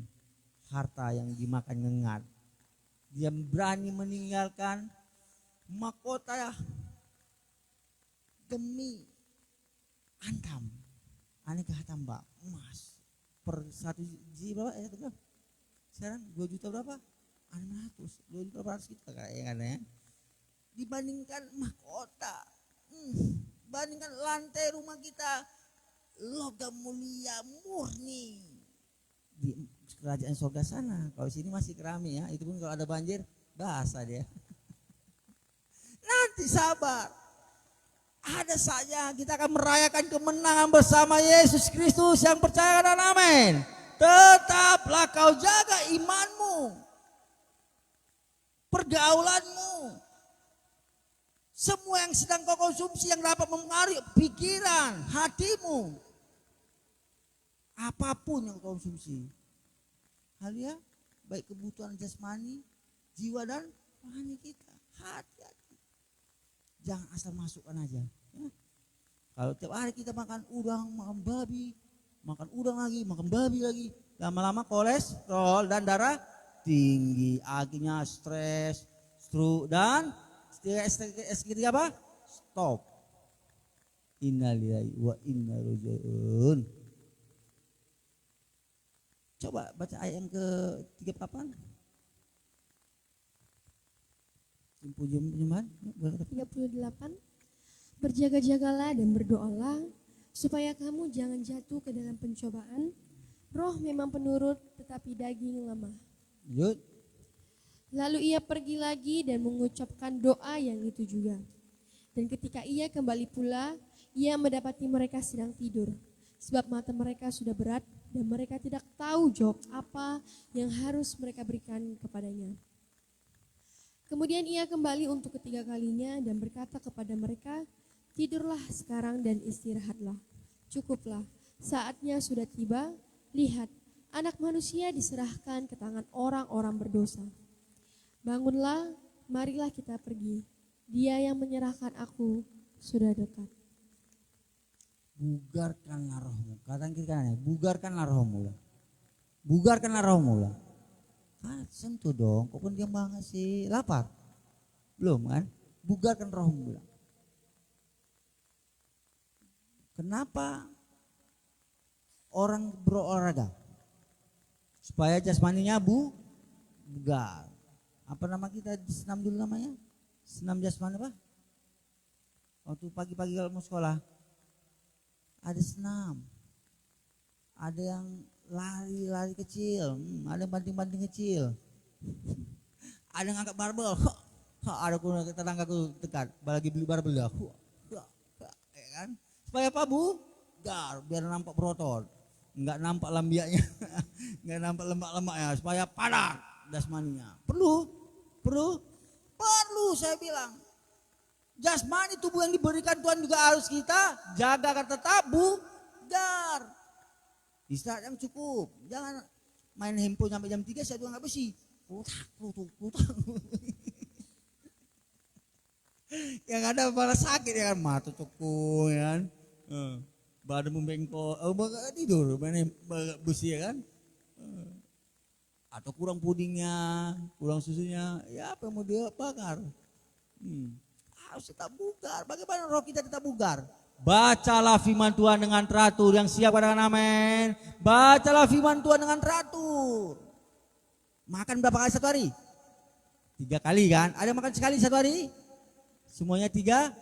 harta yang dimakan ngengat. Dia berani meninggalkan mahkota demi antam, aneka tambah emas per 1 G berapa ya itu? Sekarang 2 juta berapa? 600, 2 juta berapa kita kayaknya ya. Dibandingkan mahkota, bandingkan lantai rumah kita logam mulia murni di kerajaan surga sana. Kalau sini masih keramik ya, itu pun kalau ada banjir basah dia. Nanti sabar, ada saja kita akan merayakan kemenangan bersama Yesus Kristus. Yang percaya dan amin. Tetaplah kau jaga imanmu, pergaulanmu, semua yang sedang kau konsumsi yang dapat mempengaruhi pikiran, hatimu, apapun yang kau konsumsi. Haleluya, baik kebutuhan jasmani, jiwa dan rohani kita. Hati-hati, jangan asal masukkan aja. Ya. Kalau tiap hari kita makan udang, makan babi, makan udang lagi, makan babi lagi, lama-lama kolesterol dan darah tinggi, akhirnya stres, stroke dan ketiga apa? Stop. Innalillahi wa inna ilaihi raji'un. Coba baca ayat yang ke-38. Penyembahan 38. Berjaga-jagalah dan berdoalah supaya kamu jangan jatuh ke dalam pencobaan. Roh memang penurut tetapi daging lemah. Lanjut. Lalu ia pergi lagi dan mengucapkan doa yang itu juga. Dan ketika ia kembali pula, ia mendapati mereka sedang tidur. Sebab mata mereka sudah berat dan mereka tidak tahu jawab apa yang harus mereka berikan kepadanya. Kemudian ia kembali untuk ketiga kalinya dan berkata kepada mereka, tidurlah sekarang dan istirahatlah. Cukuplah, saatnya sudah tiba. Lihat, Anak Manusia diserahkan ke tangan orang-orang berdosa. Bangunlah, marilah kita pergi. Dia yang menyerahkan aku sudah dekat. Bugarkanlah rohmu. Kata kiri kanannya, bugarkanlah rohmu lah. Bugarkanlah rohmu lah. Sentuh dong, kok pendiam banget sih. Lapar? Belum kan? Bugarkan rohmu lah. Kenapa orang berolahraga? supaya jasmaninya bugar. Apa nama kita di senam dulu namanya? Senam jasmani apa? Waktu pagi-pagi kalau mau sekolah ada senam, ada yang lari-lari kecil, ada yang banting-banting kecil, ada yang angkat barbel, ada tetanggaku dekat, lagi beli barbel ya kan? Supaya apa bugar, biar nampak berotot, nggak nampak lambianya, nggak nampak lemak-lemaknya, supaya padat jasmaninya. Perlu saya bilang. Jasmani tubuh yang diberikan Tuhan juga harus kita jaga agar tetap bugar. Istirahat yang cukup. Jangan main handphone sampai jam 3 saya juga nggak bersih. Putang. Yang ada malah sakit ya kan, mata cukup ya kan. Badan membengkok, tidur main besi ya kan. Atau kurang pudingnya, kurang susunya, ya apa yang mau dia bakar. Harus tetap bugar. Bagaimana roh kita tetap bugar? Bacalah firman Tuhan dengan teratur. Yang siap katakan amin. Bacalah firman Tuhan dengan teratur. Makan berapa kali satu hari? 3 kali kan? Ada yang makan sekali satu hari? Semuanya 3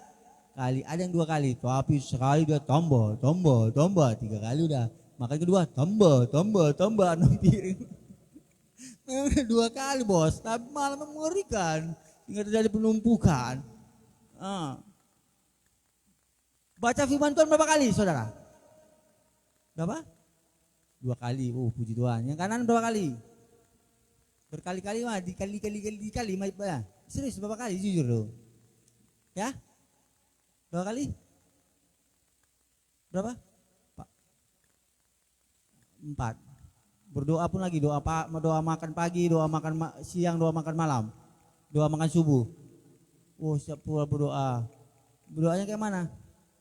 kali. Ada yang 2 kali. Tapi sekali dia tambah. 3 kali udah. Makan kedua tambah 6 piring. 2 kali bos. Tapi malah mengerikan. Hingga terjadi penumpukan. Baca firman Tuhan berapa kali saudara? Berapa? 2 kali. Oh puji Tuhan. Yang kanan berapa kali? Berkali-kali mah, dikali mah. Serius berapa kali jujur loh? Ya? Berapa kali? Berapa? 4. Berdoa pun lagi, doa makan pagi, doa makan siang, doa makan malam, doa makan subuh. Oh siap pula berdoa. Berdoanya kayak mana?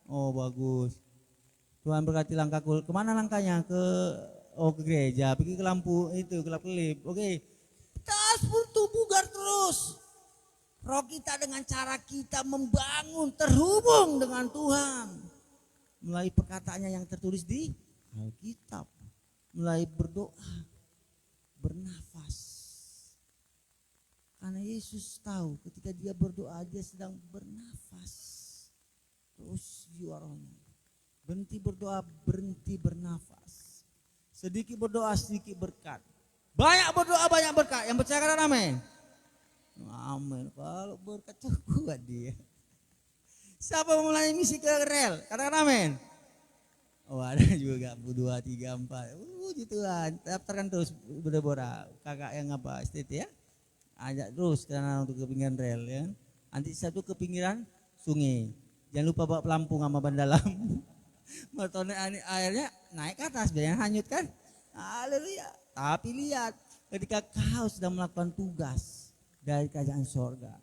Oh bagus. Tuhan berkati langkahku. Kemana langkahnya? Ke gereja. Pergi ke lampu itu, kelap-kelip. Oke. Terus untuk bugar terus. Roh kita dengan cara kita membangun, terhubung dengan Tuhan. Melalui perkataannya yang tertulis di Alkitab. Mulai berdoa, bernafas. Karena Yesus tahu ketika dia berdoa dia sedang bernafas. Terus jiwa rohnya. Berhenti berdoa, berhenti bernafas. Sedikit berdoa, sedikit berkat. Banyak berdoa, banyak berkat. Yang percaya katakan amin. Amin. Kalau berkat kuat dia. Siapa mau mulai misi ke rel? Katakan amin. Oh ada juga 2, 3, 4. Puji Tuhan. Daftarkan terus Bora-Bora. Kakak yang apa? STT ya. Ajak terus karena untuk ke pinggiran rel ya. Nanti satu ke pinggiran sungai. Jangan lupa bawa pelampung sama ban dalam. Motornya airnya naik ke atas biar hanyut kan. Haleluya. Tapi lihat ketika kau sedang melakukan tugas dari kerajaan sorga.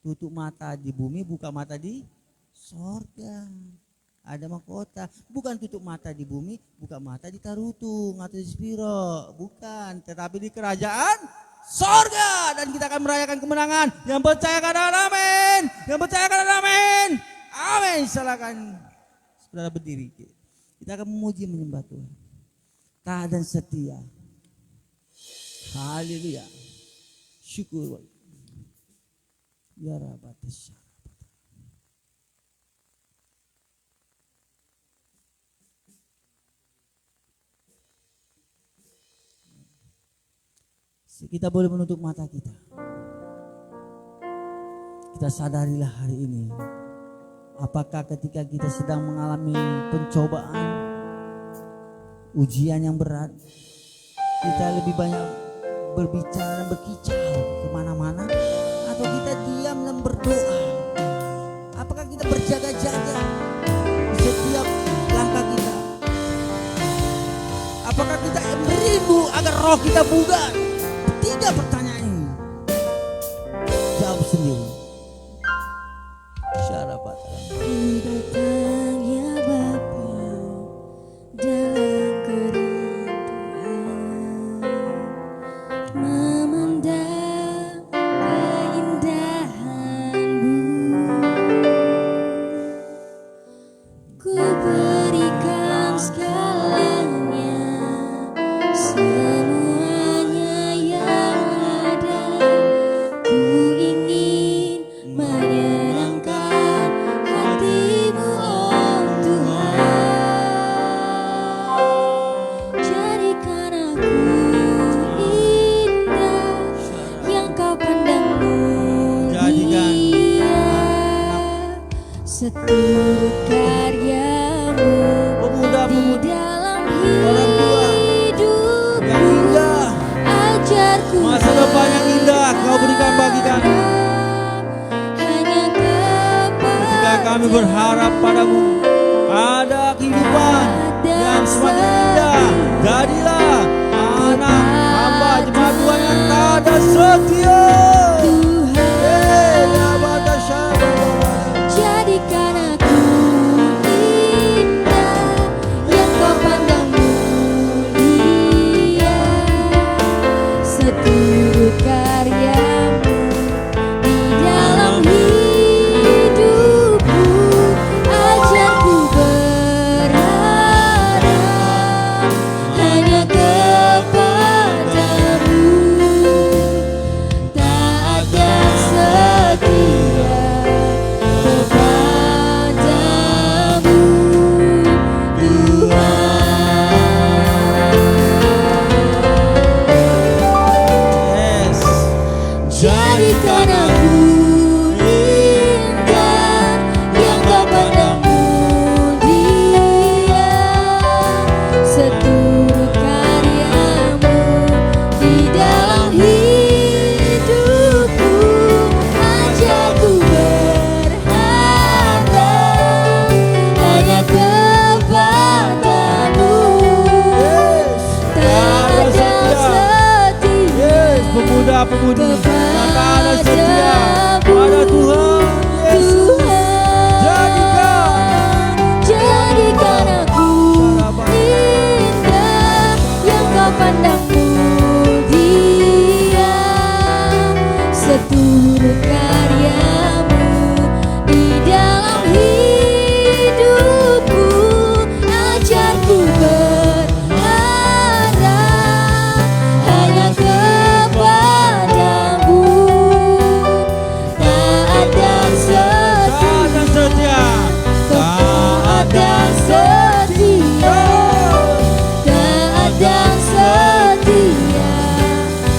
Tutup mata di bumi, buka mata di sorga. Ada mahkota, bukan tutup mata di bumi, buka mata di Tarutung atau di Spiro, bukan, tetapi di kerajaan sorga, dan kita akan merayakan kemenangan. Yang percaya katakan amin, yang percaya katakan amin, amin. Silakan saudara berdiri, kita akan memuji menyembah Tuhan, taat dan setia. Haleluya, syukur ya Rabbatis. Kita boleh menutup mata kita. Kita sadarilah hari ini. Apakah ketika kita sedang mengalami pencobaan, ujian yang berat, kita lebih banyak berbicara dan berkicau kemana-mana, atau kita diam dan berdoa? Apakah kita berjaga-jaga di setiap langkah kita? Apakah kita merindu agar roh kita bugar? 3 pertanyaan ini. Jawab sendiri. Syarabat. Datang ya Bapa dalam kerinduan, memandang keindahan-Mu. Ku berikan segalanya, semua ajarku Masa depan yang indah Kau berikan bagi kami. hanya Ketika kami berharap padamu, ada kehidupan yang semakin indah. Jadilah anak hamba jemaat Tuhan yang tak ada setia. jadikan aku indah yang kau pandang mulia, seturut karyamu di dalam hidupku. Ajarku berharap hanya kepadamu, tak akan setia kepadamu Yes. jadikan aku indah yang kau pandang mulia, seturut karyamu di dalam hidupku. Ajarku berharap hanya kepadamu, tak ada setia Pemuda-pemudi yang tak ada setia pada Tuhan Yesus. Jadikan aku indah yang kau pandang mulia, seturut karyamu di dalam hidupku. Ajarku berharap hanya kepadamu, tak ada setia, tak ada setia, tak ada setia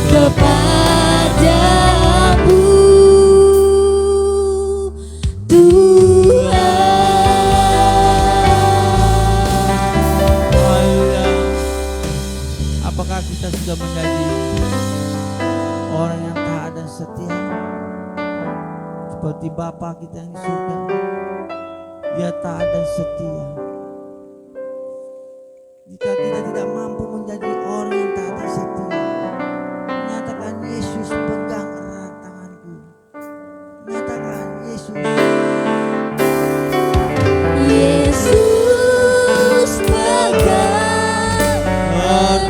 kepadamu, Tuhan. Haleluya. Apakah kita sudah menjadi orang yang taat dan setia seperti Bapa kita yang di surga? Dia taat dan setia. Jika kita tidak mampu menjadi orang yang taat dan setia, nyatakan Yesus pegang erat tanganku. Nyatakan Yesus. Yesus pegang erat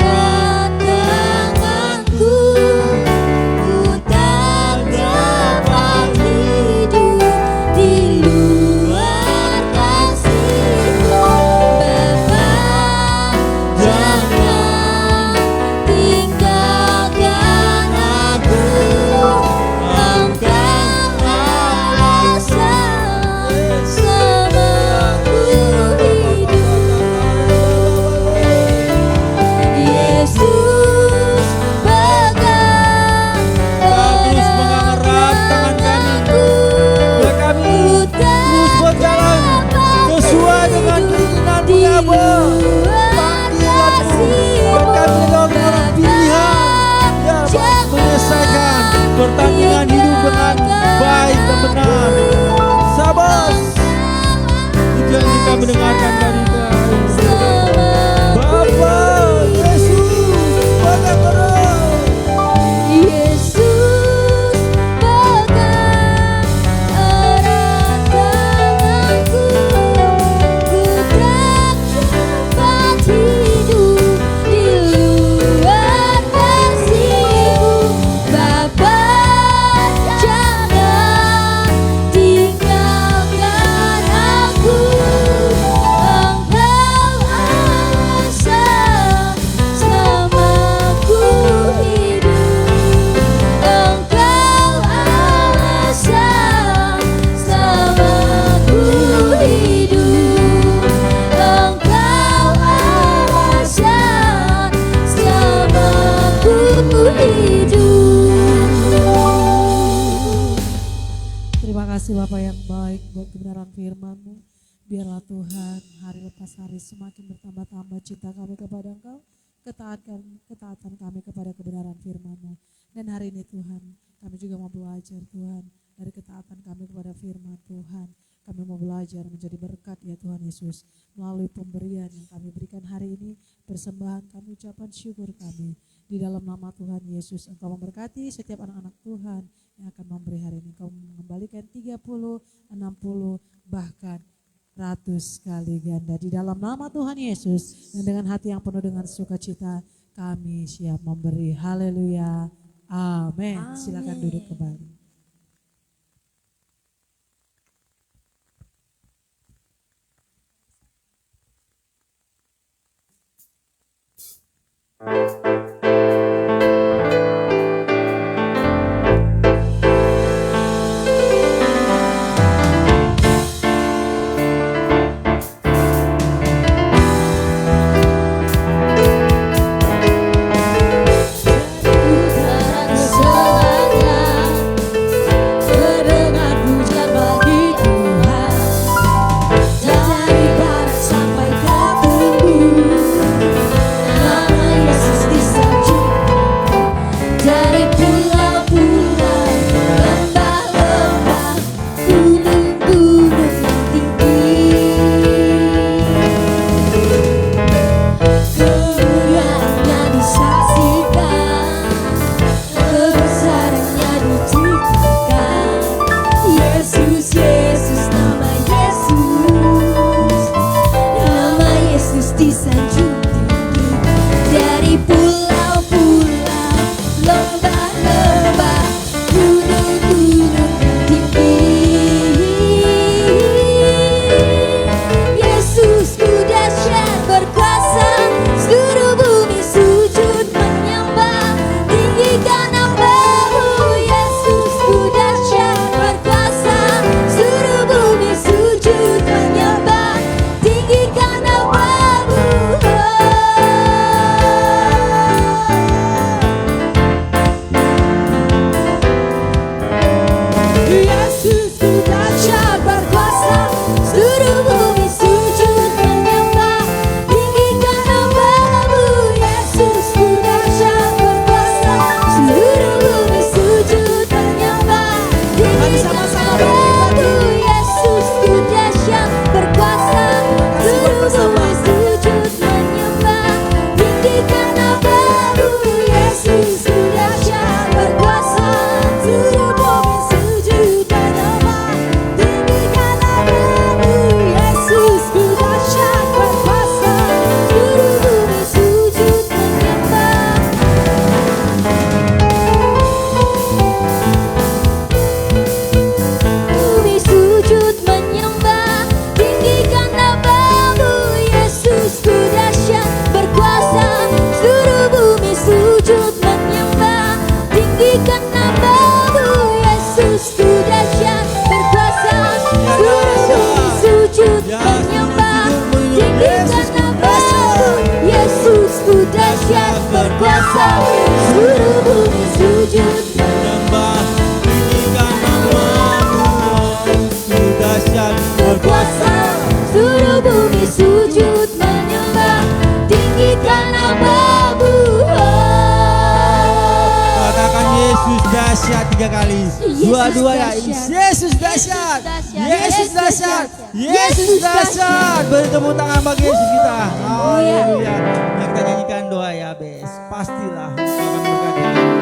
tanganku, ku tak dapat hidup di luar kasih-Mu. Bapa, jangan tinggalkan aku, Engkau alasan selamaku hidup. Yesus pegang Terus pegang erat tangan kami. Biar kami terus berjalan sesuai dengan keinginan-Mu ya Bapa. Panggilan-Mu. Biar kami adalah orang pilihan ya Bapa, menyelesaikan pertandingan hidup dengan baik dan benar. Sabas. Itu yang kita mendengarkan dari Tuhan. Bapa Yesus pegang erat. Yesus pegang erat tanganku, ku tak dapat hidup di luar kasih-Mu. Bapa, jangan tinggalkan aku, Engkau alasan selamaku hidup. Engkau alasan selamaku hidup. Engkau alasan selamaku hidup. Terima kasih Bapak yang baik buat kebenaran firman-Mu. Biarlah Tuhan hari lepas hari semakin bertambah-tambah cinta kami kepada Engkau. ketaatan kami kepada kebenaran firman-Mu. Dan hari ini Tuhan, kami juga mau belajar Tuhan, dari ketaatan kami kepada firman Tuhan. Kami mau belajar menjadi berkat ya Tuhan Yesus, melalui pemberian yang kami berikan hari ini, persembahan kami, ucapan syukur kami. Di dalam nama Tuhan Yesus, Engkau memberkati setiap anak-anak Tuhan yang akan memberi hari ini. Engkau mengembalikan 30, 60, bahkan 100 kali ganda. Di dalam nama Tuhan Yesus, dan dengan hati yang penuh dengan sukacita, kami siap memberi. Haleluya. Amin. Silakan duduk kembali. Dahsyat 3 kali. Dua-dua ya. Yesus dahsyat. Yesus dahsyat. Yesus dahsyat. Beri tepuk tangan bagi Yesus kita. Haleluya. Yang kita nyanyikan doa ya, Bes. Pastilah akan berkati.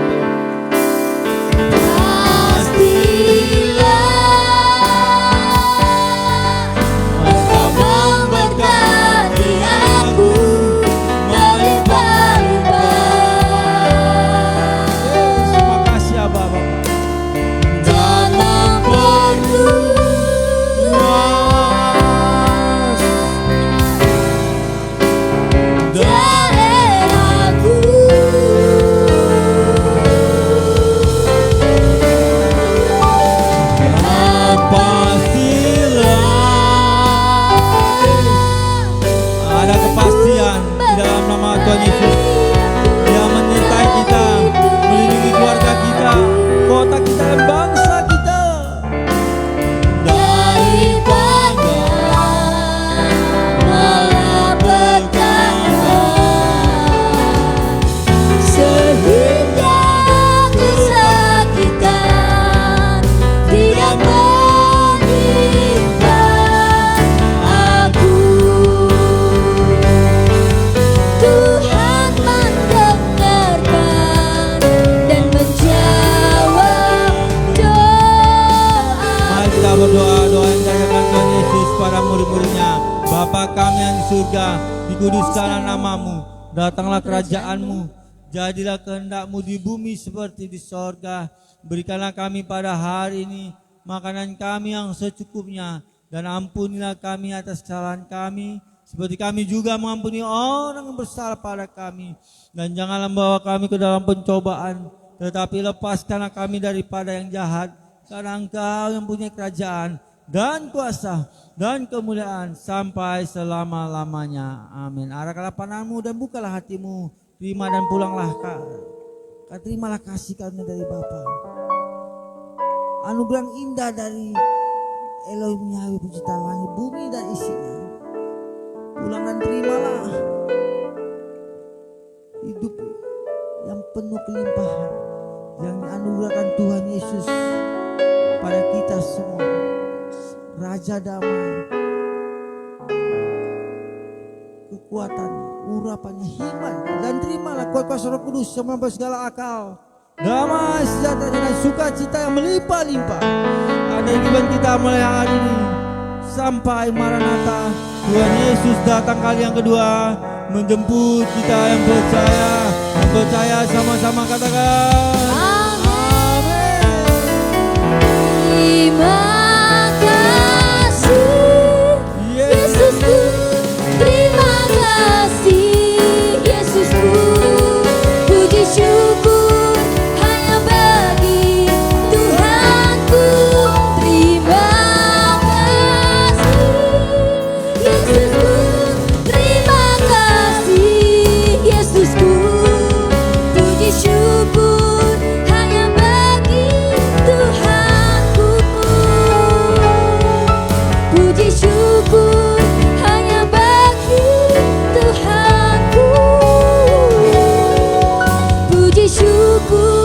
Daerahku surga, dikuduskanlah namamu, datanglah kerajaanmu, jadilah kehendakmu di bumi seperti di sorga. Berikanlah kami pada hari ini makanan kami yang secukupnya, dan ampunilah kami atas kesalahan kami, seperti kami juga mengampuni orang yang bersalah pada kami. Dan janganlah membawa kami ke dalam pencobaan, tetapi lepaskanlah kami daripada yang jahat, karena Engkau yang punya kerajaan dan kuasa dan kemuliaan sampai selama-lamanya. Amin. Arahkanlah pandanganmu dan bukalah hatimu, terima dan pulanglah terimalah kasih karunia dari Bapa, anugerah indah dari Elohim Yahweh pencipta langit bumi dan isinya. Pulang dan terimalah hidup yang penuh kelimpahan yang dianugerahkan Tuhan Yesus pada kita semua. Raja damai, kekuatan, urapannya, hikmat, dan terimalah kuasa Roh Kudus yang melampaui segala akal, damai, sejahtera dan sukacita yang melimpah-limpah ada di kehidupan kita mulai hari ini sampai Maranatha. Tuhan Yesus datang kali yang kedua menjemput kita yang percaya sama-sama katakan amin. Terima kasih Yesusku, terima kasih Yesusku, puji syukur hanya bagi Tuhanku. Terima kasih Yesusku, terima kasih Yesusku, puji syukur hanya bagi Tuhanku. Puji syukur hanya bagi Tuhanku. Puji syukur